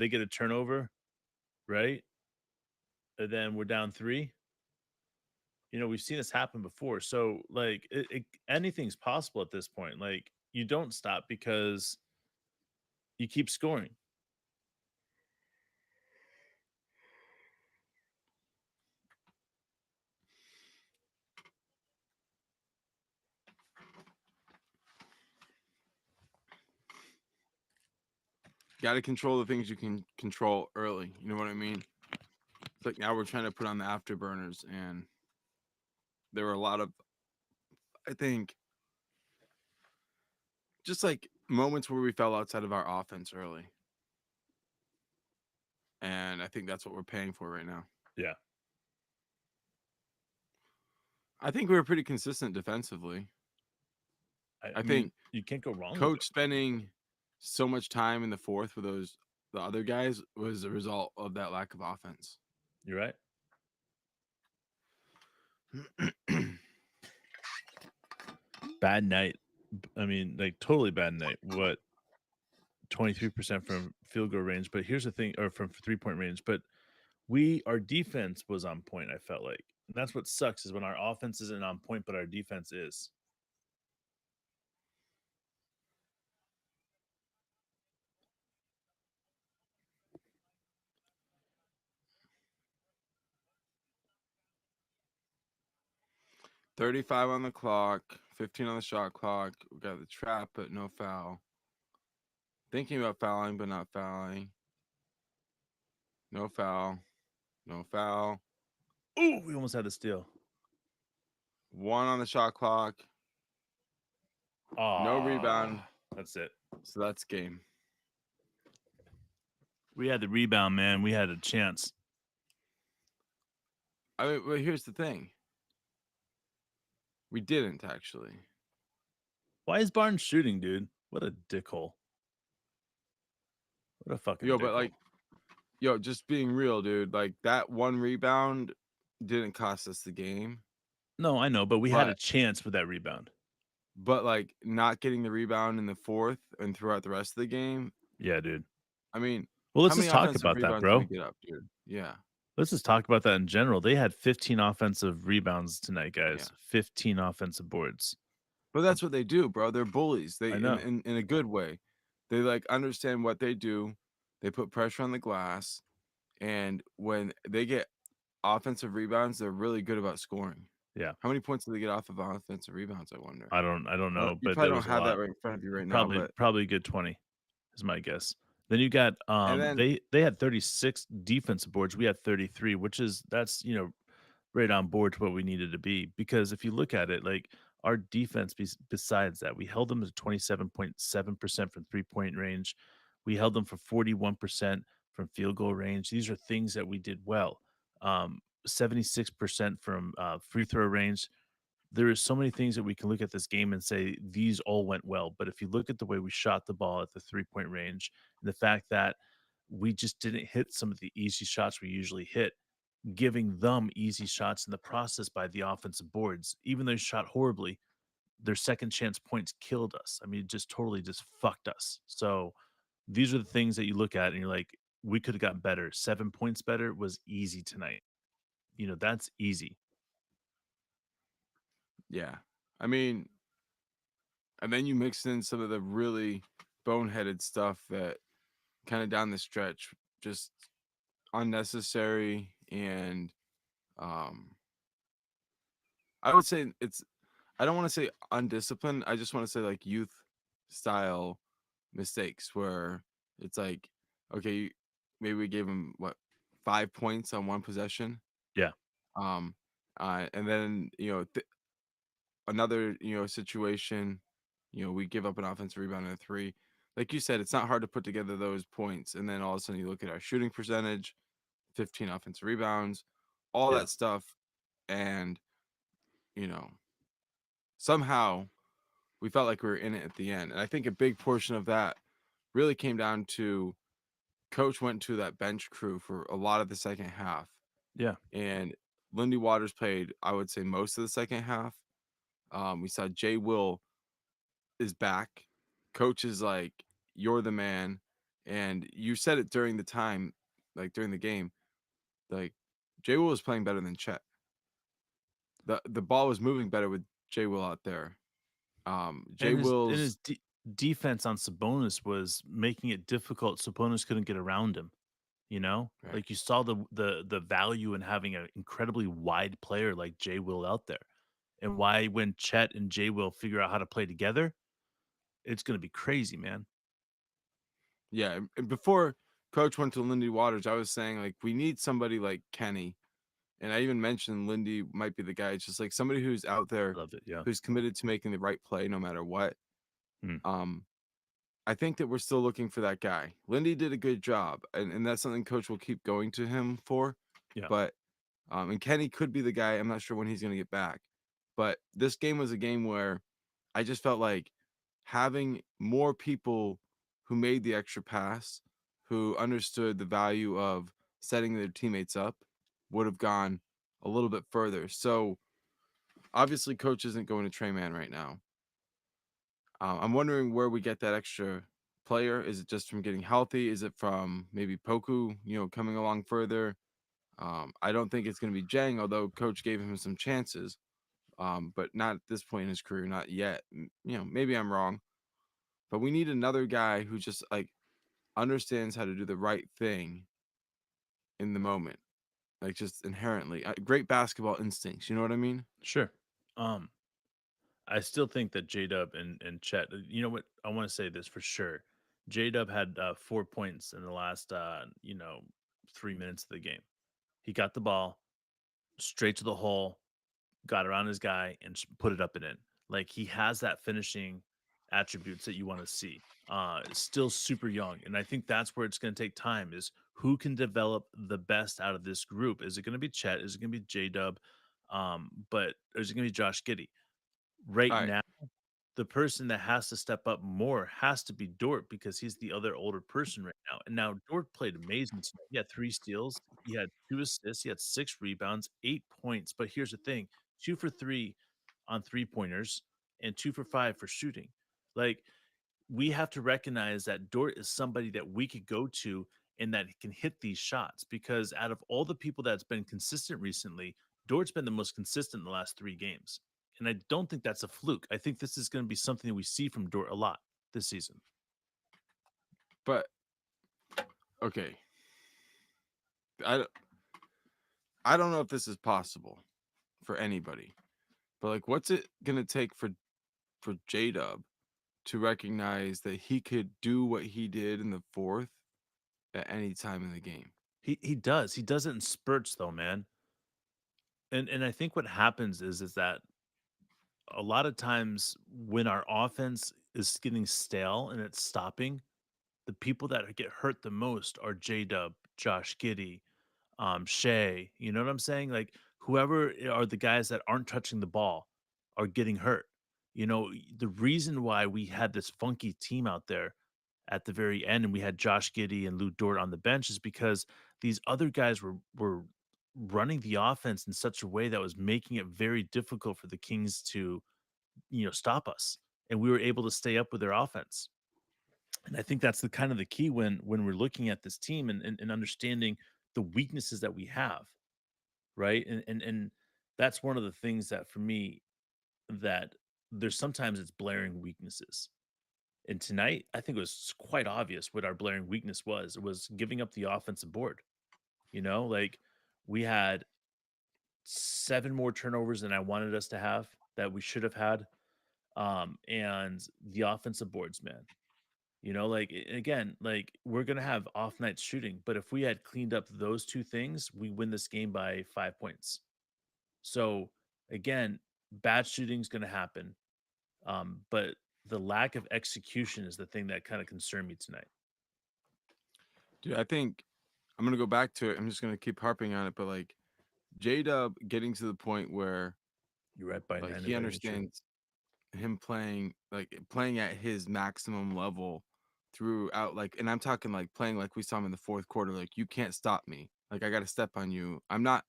they get a turnover, right? And then we're down 3. We've seen this happen before. So, like, anything's possible at this point. Like, you don't stop because you keep scoring. Got to control the things you can control early. You know what I mean? It's like now we're trying to put on the afterburners, and there were a lot of, I think, just like moments where we fell outside of our offense early. And I think that's what we're paying for right now. Yeah. I think we were pretty consistent defensively. I I mean, think you can't go wrong with coach it. spending so much time in the fourth with the other guys was a result of that lack of offense. You're right. Bad night. I mean, like, totally bad night. What, 23% from field goal range. But here's the thing, or from 3-point range. But our defense was on point, I felt like. And that's what sucks is when our offense isn't on point, but our defense is. 35 on the clock, 15 on the shot clock. We got the trap, but no foul. Thinking about fouling, but not fouling. No foul. No foul. Ooh, we almost had the steal. 1 on the shot clock. No rebound. That's it. So that's game. We had the rebound, man. We had a chance. I mean, but here's the thing. We didn't actually. Why is Barnes shooting, dude? What a dickhole. What a fucking dickhole. But like, just being real, dude. Like that 1 rebound didn't cost us the game. No, I know, but we had a chance with that rebound. But like not getting the rebound in the fourth and throughout the rest of the game. Yeah, dude. I mean, well, let's just talk about that, bro. Get up, dude? Yeah. Let's just talk about that in general. They had 15 offensive rebounds tonight, guys. Yeah. 15 offensive boards. But that's what they do, bro. They're bullies. They I know. In a good way. They like understand what they do. They put pressure on the glass, and when they get offensive rebounds, they're really good about scoring. Yeah. How many points do they get off of offensive rebounds? I wonder. I don't know, You but probably there don't was have a lot. that right in front of you right probably, now. But probably a good 20 is my guess. Then you got they had 36 defensive boards. We had 33, that's right on board to what we needed to be. Because if you look at it, like our defense, besides that, we held them to 27.7% from 3-point range. We held them for 41% from field goal range. These are things that we did well. 76% from free throw range. There are so many things that we can look at this game and say these all went well. But if you look at the way we shot the ball at the 3-point range, and the fact that we just didn't hit some of the easy shots we usually hit, giving them easy shots in the process by the offensive boards, even though they shot horribly, their second chance points killed us. I mean, just totally just fucked us. So these are the things that you look at and you're like, we could have gotten better. 7 points better was easy tonight. That's easy. yeah, I mean, and then you mix in some of the really boneheaded stuff that kind of down the stretch, just unnecessary and I would say I don't want to say undisciplined. I just want to say like youth style mistakes where it's like, okay, maybe we gave him 5 points on one possession. Yeah. And then, another, situation, we give up an offensive rebound and a 3. Like you said, it's not hard to put together those points. And then all of a sudden you look at our shooting percentage, 15 offensive rebounds, all that stuff. And, somehow we felt like we were in it at the end. And I think a big portion of that really came down to coach went to that bench crew for a lot of the second half. Yeah. And Lindy Waters played, I would say, most of the second half. We saw Jay Will is back. Coach is like, you're the man. And you said it during the time, like during the game, like Jay Will was playing better than Chet. The ball was moving better with Jay Will out there. Jay And his Will's defense on Sabonis was making it difficult. Sabonis couldn't get around him. You know, right. like you saw the value in having an incredibly wide player like Jay Will out there, and why when Chet and Jay Will figure out how to play together, it's going to be crazy, man. Yeah, and before Coach went to Lindy Waters, I was saying like we need somebody like Kenny, and I even mentioned Lindy might be the guy. It's just like somebody who's out there, I love it. Yeah. who's committed to making the right play no matter what. Mm, Um, I think that we're still looking for that guy. Lindy did a good job, and that's something Coach will keep going to him for. yeah. But and Kenny could be the guy. I'm not sure when he's going to get back. But this game was a game where I just felt like having more people who made the extra pass, who understood the value of setting their teammates up, would have gone a little bit further. So obviously, coach isn't going to Trey Man right now. I'm wondering where we get that extra player. Is it just from getting healthy? Is it from maybe Poku, coming along further? I don't think it's going to be Jang, although coach gave him some chances, but not at this point in his career, not yet. Maybe I'm wrong, but we need another guy who just like understands how to do the right thing in the moment, like just inherently great basketball instincts. You know what I mean? Sure. Um, I still think that J Dub and Chet. You know what? I want to say this for sure. J Dub had 4 points in the last 3 minutes of the game. He got the ball straight to the hole, got around his guy and put it up and in. Like he has that finishing attributes that you want to see. Still super young, and I think that's where it's going to take time. Is who can develop the best out of this group? Is it going to be Chet? Is it going to be J Dub? But is it going to be Josh Giddey? Right All right, now, the person that has to step up more has to be Dort because he's the other older person right now. And now Dort played amazing tonight. He had 3 steals, he had 2 assists, he had 6 rebounds, 8 points. But here's the thing: 2 for 3 on 3 pointers and 2 for 5 for shooting. Like we have to recognize that Dort is somebody that we could go to and that can hit these shots because out of all the people that's been consistent recently, Dort's been the most consistent in the last 3 games. And I don't think that's a fluke. I think this is going to be something that we see from Dort a lot this season. but okay, I don't- I don't know if this is possible for anybody, but like, what's it gonna take for J Dub to recognize that he could do what he did in the fourth at any time in the game? He does. He does it in spurts though, man. And I think what happens is that a lot of times when our offense is getting stale and it's stopping, the people that get hurt the most are J Dub, Josh Giddey, Shea. You know what I'm saying? Like whoever are the guys that aren't touching the ball are getting hurt. The reason why we had this funky team out there at the very end and we had Josh Giddey and Lou Dort on the bench is because these other guys were running the offense in such a way that was making it very difficult for the Kings to, stop us. And we were able to stay up with their offense. And I think that's the kind of the key when we're looking at this team and understanding the weaknesses that we have, right? And that's one of the things that for me that there's sometimes it's blaring weaknesses. And tonight, I think it was quite obvious what our blaring weakness was. It was giving up the offensive board. Like we had 7 more turnovers than I wanted us to have that we should have had. And the offensive boards, man. Like again, like we're gonna have off nights shooting, but if we had cleaned up those 2 things, we win this game by 5 points. So again, bad shooting is gonna happen, but the lack of execution is the thing that kind of concerned me tonight. Dude, I think I'm gonna go back to it. I'm just gonna keep harping on it, but like J Dub getting to the point where You're right by like nine he by nature. understands him playing at his maximum level throughout, like, and I'm talking like playing like we saw him in the fourth quarter, like you can't stop me. Like I gotta step on you. I'm not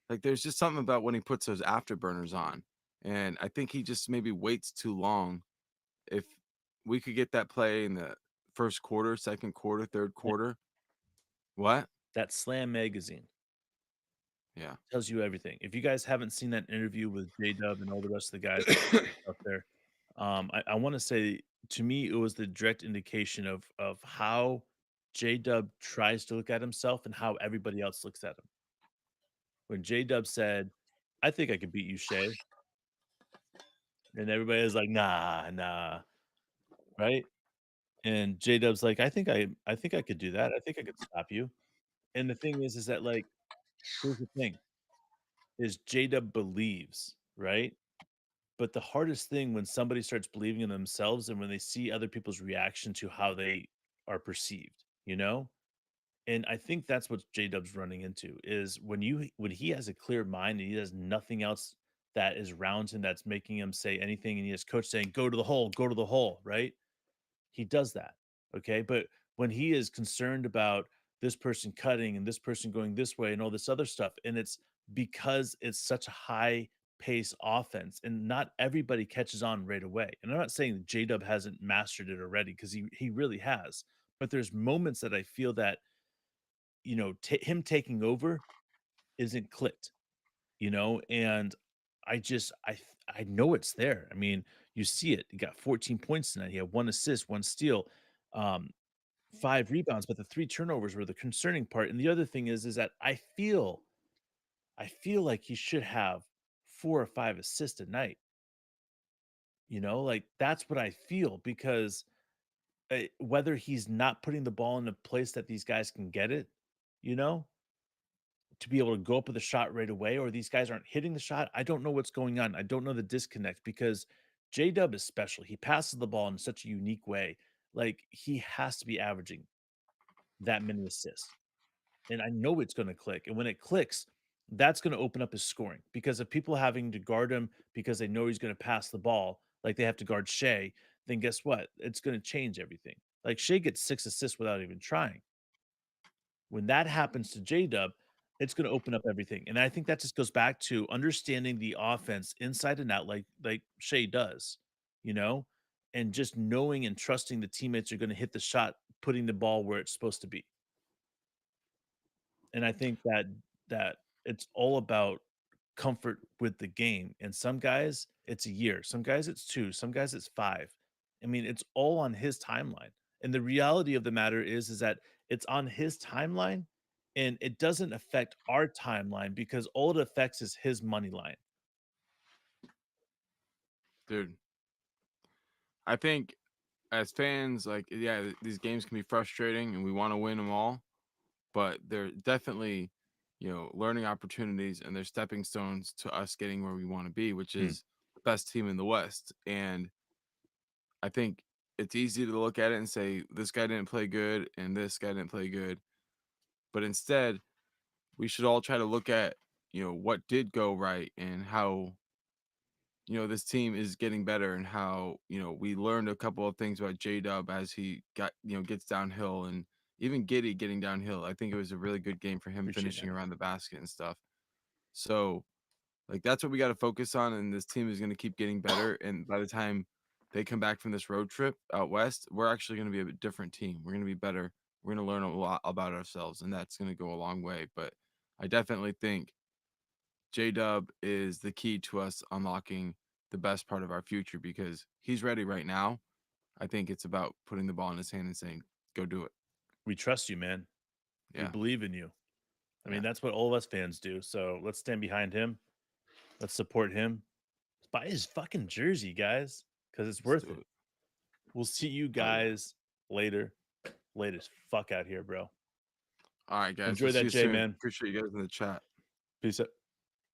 like there's just something about when he puts those afterburners on. And I think he just maybe waits too long. If we could get that play in the first quarter, second quarter, third quarter. What? That Slam magazine Yeah. tells you everything. If you guys haven't seen that interview with J-Dub and all the rest of the guys out there, I wanna say, to me, it was the direct indication of how J-Dub tries to look at himself and how everybody else looks at him. When J-Dub said, "I think I could beat you, Shay," and everybody was like, "Nah, nah," right? And J-Dub's like, I think I could do that. I think I could stop you." And the thing is that, like, here's the thing, is J-Dub believes, right? But the hardest thing when somebody starts believing in themselves and when they see other people's reaction to how they are perceived, you know? And I think that's what J-Dub's running into is when he has a clear mind and he has nothing else that is around him that's making him say anything, and he has coach saying, go to the hole, right? He does that. Okay. But when he is concerned about this person cutting and this person going this way and all this other stuff, and it's because it's such a high pace offense and not everybody catches on right away. And I'm not saying that J Dub hasn't mastered it already because he really has. But there's moments that I feel that, him taking over isn't clicked, and I know it's there. I mean, you see it. He got 14 points tonight. He had 1 assist, 1 steal, um, 5 rebounds, but the 3 turnovers were the concerning part. And the other thing is that I feel like he should have 4 or 5 assists a night, like that's what I feel because whether he's not putting the ball in a place that these guys can get it, you know, to be able to go up with a shot right away, or these guys aren't hitting the shot. I don't know what's going on. I don't know the disconnect because J Dub is special. He passes the ball in such a unique way. Like he has to be averaging that many assists. And I know it's going to click. And when it clicks, that's going to open up his scoring because if people having to guard him because they know he's going to pass the ball, like they have to guard Shea, then guess what? It's going to change everything. Like Shea gets 6 assists without even trying. When that happens to J-Dub, it's gonna open up everything, and I think that just goes back to understanding the offense inside and out like Shea does, you know, and just knowing and trusting the teammates are gonna hit the shot, putting the ball where it's supposed to be. And I think that it's all about comfort with the game, and some guys, it's a year, some guys it's 2, some guys it's 5. I mean, it's all on his timeline, and the reality of the matter is that it's on his timeline, and it doesn't affect our timeline because all it affects is his money line. Dude, I think as fans, like, yeah, these games can be frustrating and we want to win them all, but they're definitely, learning opportunities and they're stepping stones to us getting where we want to be, which Hmm, is the best team in the West. And I think it's easy to look at it and say, this guy didn't play good and this guy didn't play good. But instead, we should all try to look at, what did go right and how this team is getting better and how, we learned a couple of things about J Dub as he got, gets downhill and even Giddy getting downhill. I think it was a really good game for him appreciate finishing that. around the basket and stuff. So, like, that's what we got to focus on. And this team is going to keep getting better. And by the time they come back from this road trip out west, we're actually going to be a different team. We're going to be better. We're going to learn a lot about ourselves, and that's going to go a long way. But I definitely think J Dub is the key to us unlocking the best part of our future because he's ready right now. I think it's about putting the ball in his hand and saying, "Go do it." We trust you, man. We Yeah, believe in you. I mean, yeah. that's what all of us fans do. So let's stand behind him. Let's support him. Buy his fucking jersey, guys, because it's Let's worth do it. it. We'll see you Hell yeah. guys later. Latest fuck out here, bro. All right, guys. We'll Enjoy see that you J, soon. man. Appreciate you guys in the chat. Peace out.